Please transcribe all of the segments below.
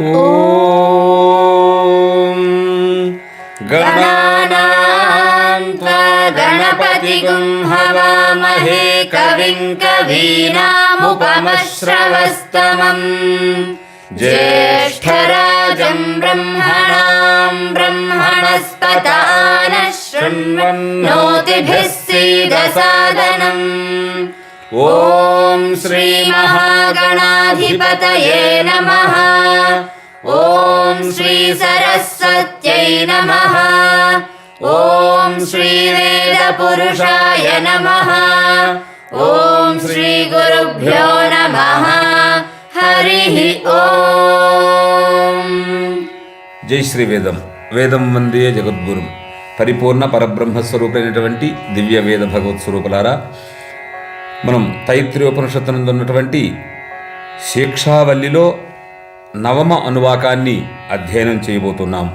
ॐ गणानां त्वा गणपतिगुं हवामहे कविं कवीनामुपमश्रवस्तमम् ज्येष्ठराजं ब्रह्मणां ब्रह्मणस्पत नः शृण्वन्नोतिभिः सीदसादनम्। ॐ श्री महागणाधिपतये नमः। ॐ श्री सरस्वत्यै नमः। ॐ श्री वेदपुरुषाय नमः। ॐ श्री गुरुभ्यो नमः। हरिः ॐ। జై శ్రీ వేదం. వేదం వందే జగద్గురుం. పరిపూర్ణ పరబ్రహ్మస్వరూపైనటువంటి దివ్య వేద భగవత్ స్వరూపులారా, మనం తైత్రీయోపనిషత్తు నందు ఉన్నటువంటి శిక్షావల్లిలో నవమ అనువాకాన్ని అధ్యయనం చేయబోతున్నాం.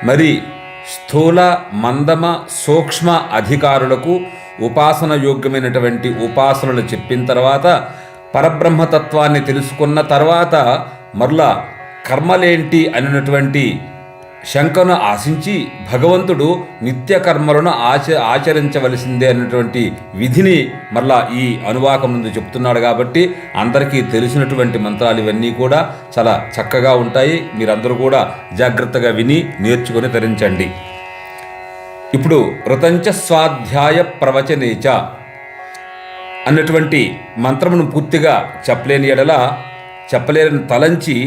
మరి స్థూల మందమ సూక్ష్మ అధికారులకు ఉపాసన యోగ్యమైనటువంటి ఉపాసనలు చెప్పిన తర్వాత, పరబ్రహ్మతత్వాన్ని తెలుసుకున్న తర్వాత మరలా కర్మలేంటి అన్నటువంటి శంకను ఆశించి భగవంతుడు నిత్య కర్మలను ఆచరించవలసిందే అన్నటువంటి విధిని మరలా ఈ అనువాకం నుండి చెప్తున్నాడు. కాబట్టి అందరికీ తెలిసినటువంటి మంత్రాలు ఇవన్నీ కూడా చాలా చక్కగా ఉంటాయి. మీరందరూ కూడా జాగ్రత్తగా విని నేర్చుకొని తరించండి. ఇప్పుడు ఋతంచ స్వాధ్యాయ ప్రవచనేచ అన్నటువంటి మంత్రమును పూర్తిగా చెప్పలేని ఎడల, చెప్పలేని తలంచి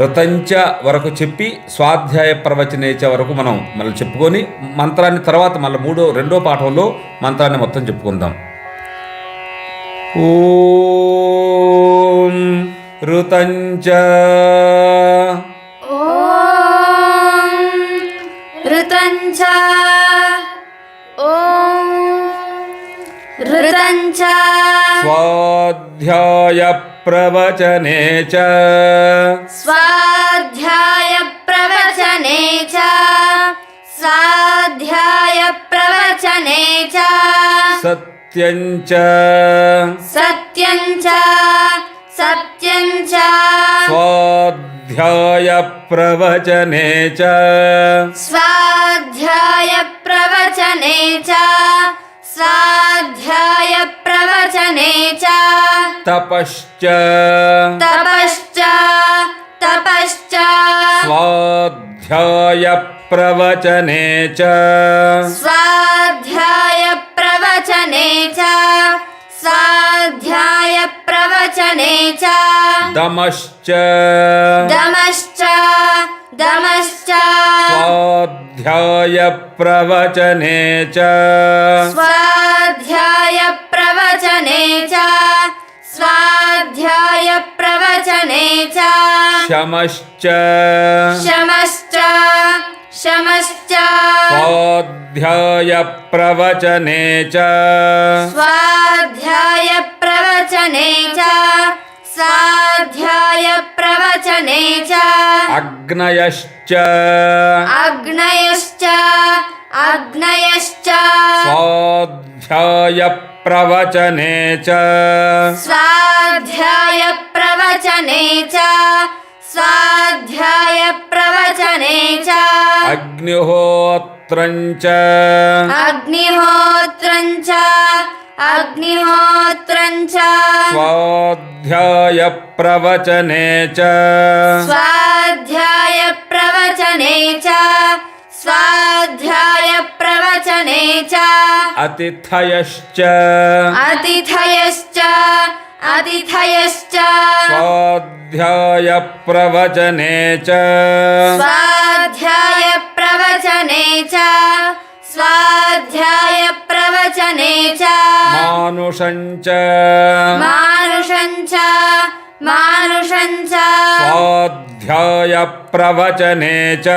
ఋతంచ వరకు చెప్పి స్వాధ్యాయ ప్రవచనేచ వరకు మనం మళ్ళీ చెప్పుకొని మంత్రాన్ని తర్వాత మళ్ళీ రెండో పాఠంలో మంత్రాన్ని మొత్తం చెప్పుకుందాం. ఓం ఋతంచ ऋतञ्च ॐ ऋतञ्च स्वाध्याय प्रवचने च स्वाध्याय प्रवचने च स्वाध्याय प्रवचने च सत्यं च सत्यं च सत्यं च स्वाध्याय प्रवचने च स्वाध्याय प्रवचने च स्वाध्याय प्रवचने च तपश्च तपश्च तपश्च स्वाध्याय प्रवचने च स्वाध्याय प्रवचने च स्वाध्याय प्रवचने च दमश्च दमश्च दमश्च स्वाध्याय प्रवचने च स्वाध्याय प्रवचने च स्वाध्याय प्रवचने च शमश्च शमश्च शमश्च स्वाध्याय प्रवचने च स्वाध्याय प्रवचने च स्वाध्याय प्रवचने च अग्नयश्च अग्नयश्च अग्नयश्च स्वाध्याय प्रवचने च स्वाध्याय प्रवचने च स्वाध्याय प्रवचने च अग्निहोत्रं च अग्निहोत्रं च अग्निहोत्रं च स्वाध्याय प्रवचने च स्वाध्याय प्रवचने च स्वाध्याय प्रवचने च अतिथयश्च अतिथयश्च अतिथयश्च स्वाध्याय प्रवचने च स्वाध्याय प्रवचने च स्वाध्याय प्रवचने च मानुषं च मानुषं च मानुषं च स्वाध्याय प्रवचने च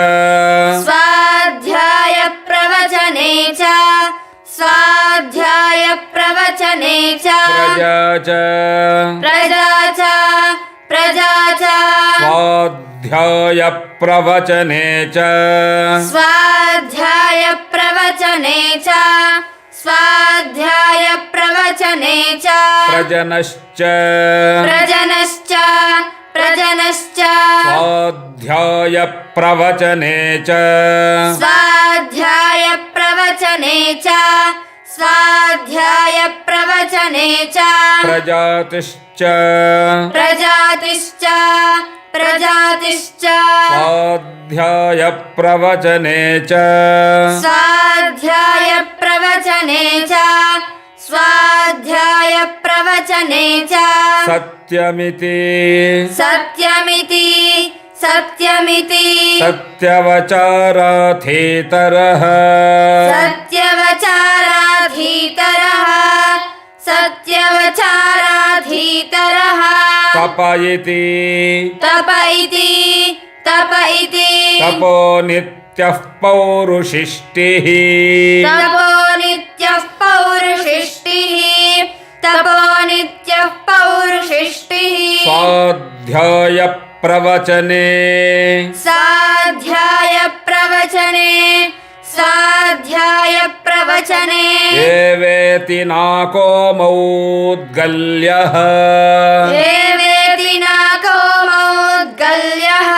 स्वाध्याय प्रवचने च स्वाध्याय प्रवचने च प्रजा च प्रजा च प्रजा च स्वाध्याय प्रवचने च स्वाध्याय प्रवचने च स्वाध्याय प्रवचने च प्रजनश्च प्रजनश्च प्रजनश्च स्वाध्यायप्रवचने च स्वाध्यायप्रवचने च स्वाध्यायप्रवचने च प्रजातिश्च प्रजातिश्च प्रजातिश्च स्वाध्यायप्रवचने च स्वाध्यायप्रवचने च स्वाध्यायप्रवचने च सत्यमिति सत्यमिति सत्यमिति सत्यवचाराथेतरः सत्यवचाराधीतरः सत्यवचाराधीतरः तप इति तप इति तप इति तपो नित्यः पौरुषिष्टिः तपो नित्यः पौरुषिष्टिः तपो नित्यः पौरुषिष्टिः स्वाध्यायप्रवचने स्वाध्यायप्रवचने स्वाध्यायप्रवचने एवेति नाको मौद्गल्यः एवेति नाको मौद्गल्यः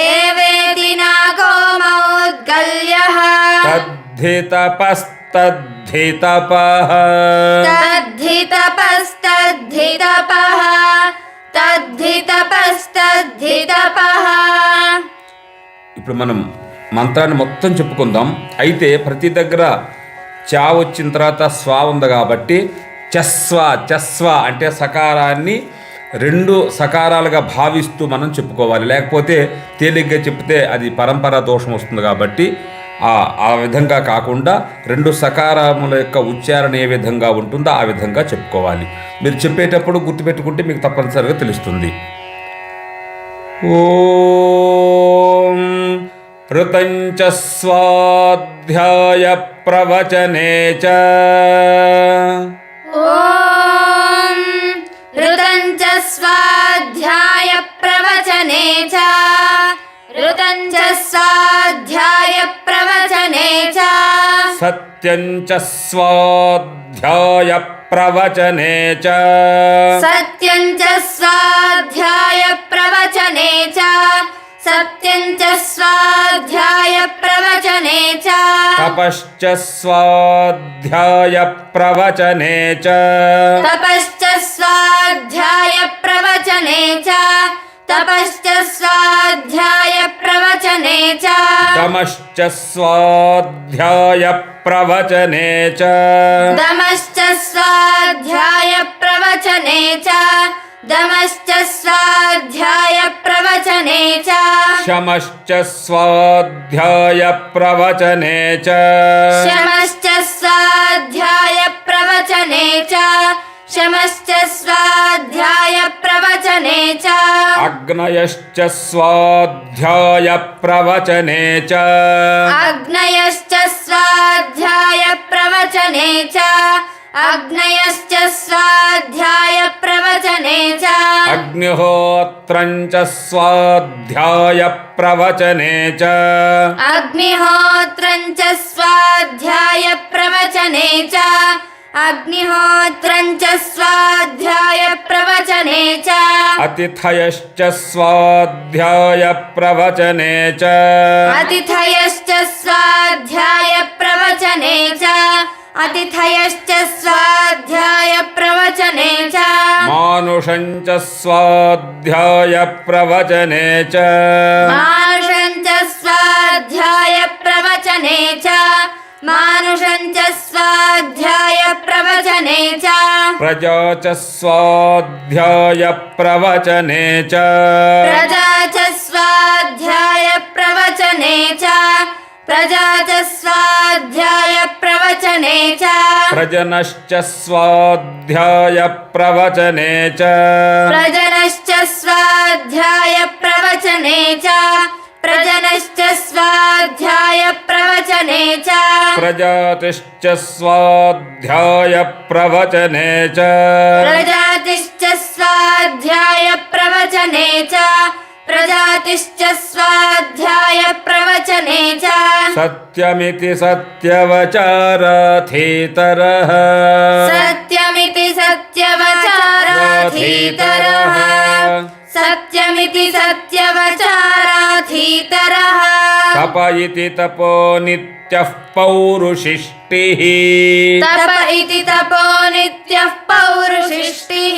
एवेति नाको मौद्गल्यः तद्धितपस्तद्धितपः तद्धितपस्तद्धितपः तद्धितపస్తద్ధితపః. ఇప్పుడు మనం మంత్రాన్ని మొత్తం చెప్పుకుందాం. అయితే ప్రతి దగ్గర చా వచ్చిన తర్వాత స్వా ఉంది కాబట్టి చస్వ చస్వ అంటే సకారాన్ని రెండు సకారాలుగా భావిస్తూ మనం చెప్పుకోవాలి. లేకపోతే తేలిగ్గా చెప్తే అది పరంపర దోషం వస్తుంది. కాబట్టి ఆ విధంగా కాకుండా రెండు సకారముల యొక్క ఉచ్చారణ ఏ విధంగా ఉంటుందో ఆ విధంగా చెప్పుకోవాలి. మీరు చెప్పేటప్పుడు గుర్తుపెట్టుకుంటే మీకు తప్పనిసరిగా తెలుస్తుంది. ఓం ఋతంచ స్వాధ్యాయ ప్రవచనే చ ఓం ఋతంచ స్వాధ్యాయ ప్రవచనే చ ఋతంచ స్వాధ్యాయ ప్రవచనే చ సత్యంచ స్వాధ్యాయ ప్రవచనే చ సత్యంచ స్వాధ్యాయ ప్రవచనే చ సత్యంచ స్వాధ్యాయ ప్రవచనే చ తపశ్చ స్వాధ్యాయ ప్రవచనే చ తపశ్చ స్వాధ్యాయ ప్రవచనే చ తపశ్చ స్వాధ్యాయ ప్రవచనే చ దమశ్చ స్వాధ్యాయ ప్రవచనే చ దమశ్చ స్వాధ్యాయ ప్రవచనే చ దమశ్చ స్వాధ్యాయ ప్రవచనే చ శమశ్చ స్వాధ్యాయ ప్రవచనే చ శమశ్చ స్వాధ్యాయ ప్రవచనే చ శమశ్చ స్వాధ్యాయ ప్రవచనే చ అగ్నయశ్చ స్వాధ్యాయ ప్రవచనే చ అగ్నయశ్చ స్వాధ్యాయ ప్రవచనే చ అగ్నయశ్చ స్వాధ్యాయ ప్రవచనే చ అగ్నిహోత్రంచ స్వాధ్యాయ ప్రవచనే చ అగ్నిహోత్రంచ స్వాధ్యాయ ప్రవచనే చ అగ్నిహోత్రంచ స్వాధ్యాయ ప్రవచనే చ అతిథయశ్చ స్వాధ్యాయ ప్రవచనే చ అతిథయశ్చ స్వాధ్యాయ ప్రవచనే చ అతిథయశ్చ స్వాధ్యాయ ప్రవచనే చ మానుషంచ స్వాధ్యాయ ప్రవచనే చ మానుషంచ స్వాధ్యాయ ప్రవచనే చ మానుషంచ స్వాధ్యాయ ప్రవచనే చ ప్రజా చ స్వాధ్యాయ ప్రవచనే చ ప్రజా చ స్వాధ్యాయ ప్రవచనే చ ప్రజా చ స్వాధ్యాయ ప్రవచనే చ ప్రజనశ్చ స్వాధ్యాయ ప్రవచనే చ ప్రజనశ్చ స్వాధ్యాయ ప్రవచనే చ ప్రజనశ్చ స్వాధ్యాయ ప్రవచనే చ ప్రజాతిశ్చ స్వాధ్యాయ ప్రవచనే చ ప్రజాతిశ్చ స్వాధ్యాయ ప్రవచనే చ ప్రజాతిశ్చ స్వాధ్యాయ ప్రవచనే చ సత్యమితి సత్యవచారాథేతరః సత్యమితి సత్యవచారాధీతరః सत्यमिति सत्यवचाराधीतरः तप इति तपो नित्यः पौरुषिष्टिः तप इति तपो नित्यः पौरुषिष्टिः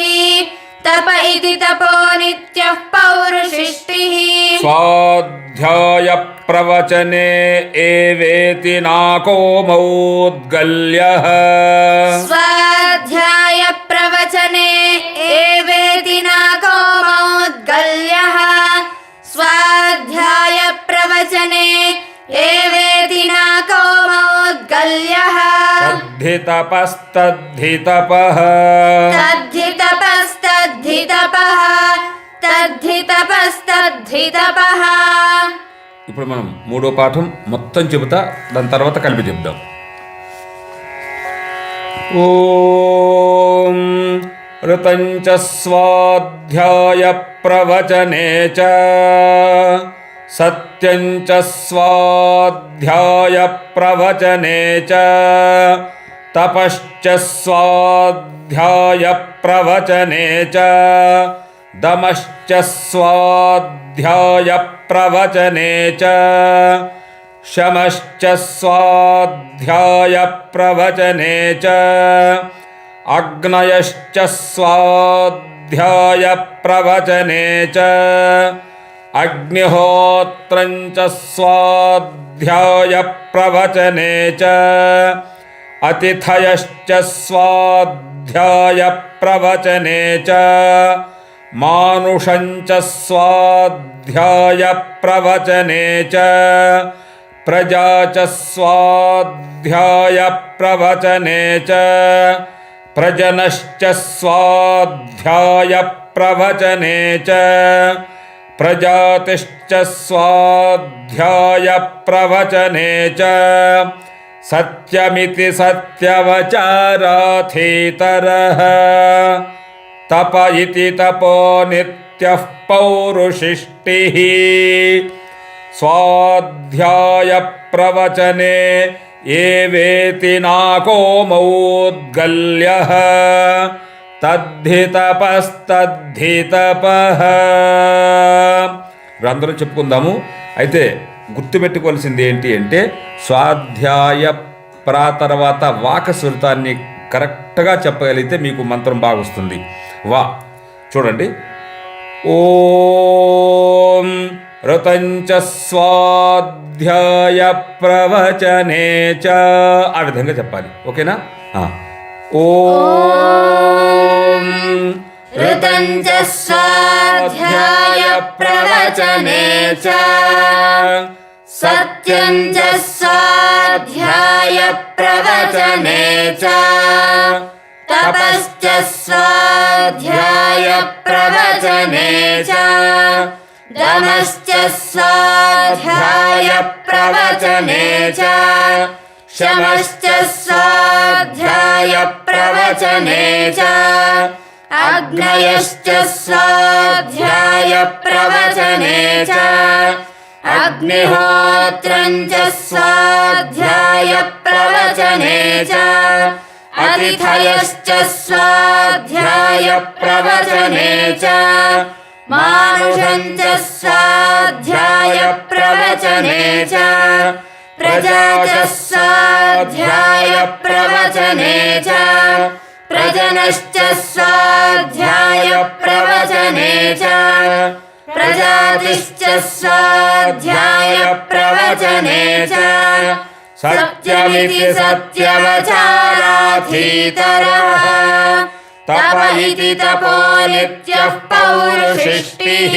तप इति तपो नित्यः पौरुषिष्टिः स्वाध्याय प्रवचने एवेति नाको मौद्गल्यः स्वाध्याय प्रवचने एवेति नाको मौद्गल्यः स्वाध्याय प्रवचने एवेति नाको मौद्गल्यः तद्धितपस्तद्धितपः तद्धितपस्तद्धितपः तद्धितपस्तद्धितपः ఇప్పుడు మనం మూడో పాఠం మొత్తం చెబుతా దాని తర్వాత కలిపి చెప్దాం. ఓం ఋతంచ స్వాధ్యాయ ప్రవచనే చ సత్యంచ స్వాధ్యాయ ప్రవచనే చ తపశ్చ స్వాధ్యాయ ప్రవచనే చ दमश्च स्वाध्याय प्रवचने च शमश्च स्वाध्याय प्रवचने च अग्नयश्च स्वाध्याय प्रवचने च अग्निहोत्रञ्च स्वाध्याय प्रवचने च अतिथयश्च स्वाध्याय प्रवचने च मानुषञ्च स्वाध्याय प्रवचने च प्रजा च स्वाध्याय प्रवचने च प्रजनश्च स्वाध्याय प्रवचने च प्रजातिश्च स्वाध्याय प्रवचने च सत्यमिति सत्यवचाराधीतरः तप इति तपो नित्यः पौरुषिष्टिः स्वाध्याय प्रवचने एवेति नाको मौद्गल्यः తద్ధితపస్తద్ధితపః. అందరం చెప్పుకుందాము. అయితే గుర్తుపెట్టుకోవాల్సింది ఏంటి అంటే స్వాధ్యాయ తర్వాత వాక స్వరితాన్ని కరెక్ట్గా చెప్పగలిగితే మీకు మంత్రం బాగా వస్తుంది. వా చూడండి. ఓం ఋతంచ స్వాధ్యాయ ప్రవచనే చ ఆ విధంగా చెప్పాలి. ఓకేనా? ఓం ऋतञ्च स्वाध्याय प्रवचने च सत्यञ्च स्वाध्याय प्रवचने च तपश्च स्वाध्याय प्रवचने च दमश्च स्वाध्याय प्रवचने च शमश्च स्वाध्याय प्रवचने च अग्नयश्च स्वाध्याय प्रवचने च अग्निहोत्रञ्च स्वाध्याय प्रवचने च अतिथयश्च स्वाध्याय प्रवचने च मानुषञ्च स्वाध्याय प्रवचने च प्रजा च स्वाध्याय प्रवचने च प्रजनश्च स्वाध्याय प्रवचने च प्रजातिश्च स्वाध्याय प्रवचने च सत्यमिति सत्यवचाराधीतरः तप इति तपो नित्यः पौरुषिष्टिः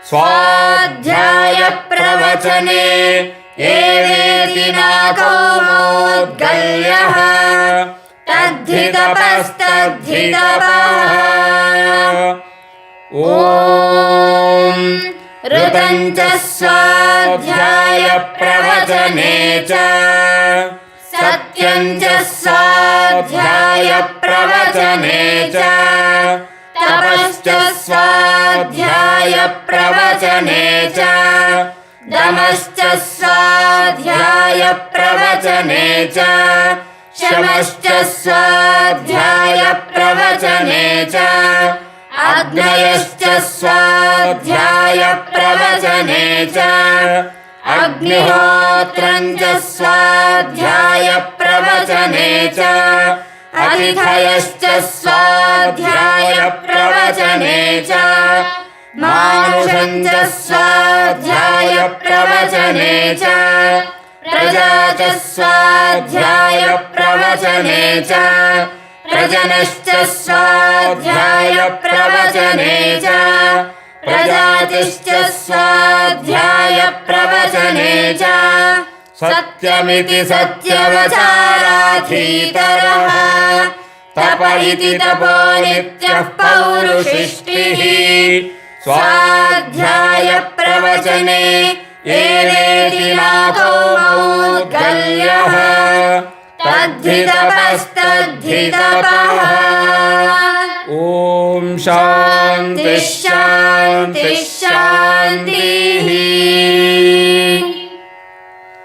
स्वाध्याय प्रवचने एवेति नाको मौद्गल्यः तद्धितपस्तद्धितपः. ॐ ऋतञ्च स्वाध्याय प्रवचने च सत्यञ्च स्वाध्याय प्रवचने च तपश्च स्वाध्याय प्रवचने च दमश्च स्वाध्याय प्रवचने च शमश्च स्वाध्याय प्रवचने च अग्नयश्च स्वाध्यायप्रवचने च अग्निहोत्रं च स्वाध्यायप्रवचने च अतिथयश्च स्वाध्यायप्रवचने च मानुषं च स्वाध्यायप्रवचने च प्रजा च स्वाध्यायप्रवचने च प्रजनश्च स्वाध्यायप्रवचने च प्रजातिश्च स्वाध्यायप्रवचने च सत्यमिति सत्यवचाराधीतरः तप इति तपो नित्यः पौरुषिष्टिः स्वाध्यायप्रवचने एवेति नाथो मौद्गल्यः तद्धि तपस्तद्धि तपः। ॐ शान्ति शान्ति शान्ति।